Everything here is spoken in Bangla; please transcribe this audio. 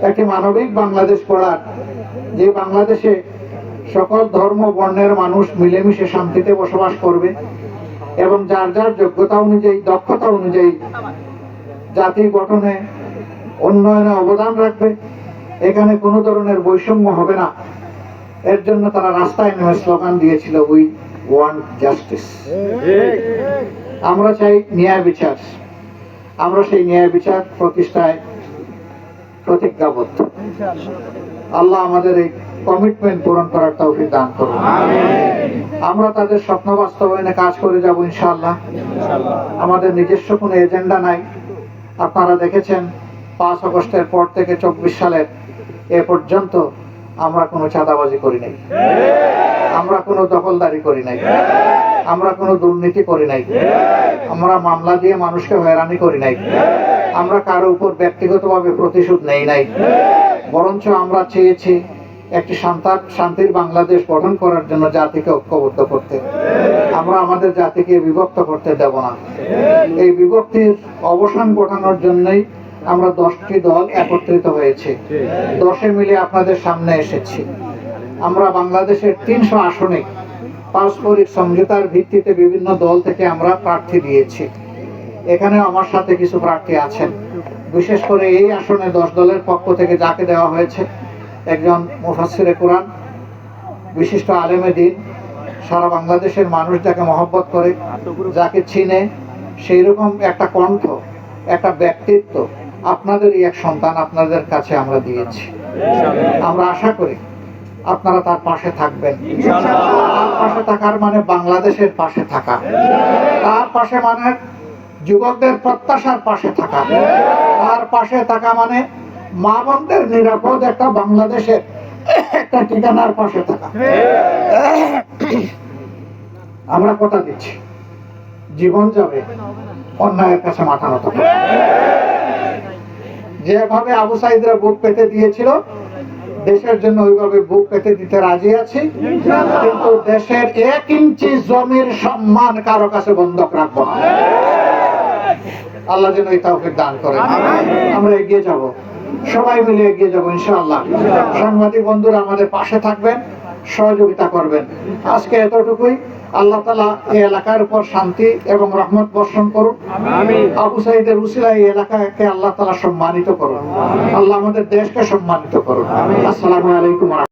একটি মানবিক বাংলাদেশ গড়ার, যে বাংলাদেশে সকল ধর্ম বর্ণের মানুষ মিলেমিশে শান্তিতে বসবাস করবে এবং যার যার যোগ্যতা অনুযায়ী, দক্ষতা অনুযায়ী জাতি গঠনে, উন্নয়নে অবদান রাখবে। এখানে কোনো ধরনের বৈষম্য হবে না। এর জন্য তারা রাস্তায় নেমে স্লোগান দিয়েছিল, উই ওয়ান্ট জাস্টিস। আমরা চাই ন্যায় বিচার। আমরা সেই ন্যায় বিচার প্রতিষ্ঠায় প্রতিজ্ঞাবদ্ধ। আল্লাহ আমাদের এই কমিটমেন্ট পূরণ করার তৌফিক দান করুন। আমরা তাদের স্বপ্ন বাস্তবায়নে কাজ করে যাব ইনশাআল্লাহ। আমাদের নিজস্ব কোনো এজেন্ডা নাই। আপনারা দেখেছেন 5 আগস্টের পর থেকে 24 সালের এ পর্যন্ত আমরা কোনো চাঁদাবাজি করি নাই, আমরা কোনো দখলদারি করি নাই, আমরা কোনো দুর্নীতি করি নাই, আমরা মামলা দিয়ে মানুষকে হয়রানি করি নাই, আমরা কারো উপর ব্যক্তিগতভাবে প্রতিশোধ নেই নাই। বরঞ্চ আমরা চেয়েছি একটি শান্তির বাংলাদেশ গঠন করার জন্য জাতিকে ঐক্যবদ্ধ করতে। আমরা আমাদের জাতিকে বিভক্ত করতে দেব না। এই বিভক্তির অবসান ঘটানোর জন্যই আমরা 10টি দল একত্রিত হয়েছে, 10 মিলে আপনাদের সামনে এসেছি। আমরা বাংলাদেশের 300 আসনে পারস্পরিক সমঝোতার ভিত্তিতে বিভিন্ন দল থেকে আমরা প্রার্থী দিয়েছি। এখানে আমার সাথে কিছু প্রার্থী আছেন। বিশেষ করে এই আসনে 10 দলের পক্ষ থেকে যাকে দেওয়া হয়েছে, একজন মুফাসসিরে কোরআন, বিশিষ্ট আলেমে দ্বীন, সারা বাংলাদেশের মানুষ যাকে মহব্বত করে, যাকে চিনে, সেই রকম একটা কণ্ঠ, একটা ব্যক্তিত্ব আপনাদেরই এক সন্তান আপনাদের কাছে আমরা দিয়েছি। আমরা আশা করি আপনারা তার পাশে থাকবেন। তার পাশে থাকার মানে বাংলাদেশের পাশে থাকা, তার পাশে মানে যুবকদের প্রত্যাশার পাশে থাকা, তার পাশে থাকা মানে মা বোনদের নিরাপদ একটা বাংলাদেশের একটা ঠিকানার পাশে থাকা। আমরা কথা দিচ্ছি, জীবন যাবে, অন্যায়ের কাছে মাথা নত করবে। যেভাবে আবু সাঈদরা বুক পেতে দিয়েছিল, দেশের জন্য ওইভাবে বুক পেতে দিতে রাজি আছি। কিন্তু দেশের 1 ইঞ্চি জমির সম্মান কারো কাছে বন্ধক রাখবো না। আল্লাহ যেন এই তৌফিক দান করেন। আমরা এগিয়ে যাব, সবাই মিলে এগিয়ে যাব ইনশাআল্লাহ। সাংবাদিক বন্ধুরা আমাদের পাশে থাকবেন, সহযোগিতা করবেন। আজকে এতটুকুই। আল্লাহ তাআলা এই এলাকার উপর শান্তি এবং রহমত বর্ষণ করুন। আবু সাঈদের উসিলায় এই এলাকাকে আল্লাহ তাআলা সম্মানিত করুন। আল্লাহ আমাদের দেশকে সম্মানিত করুন। আসসালামু আলাইকুম।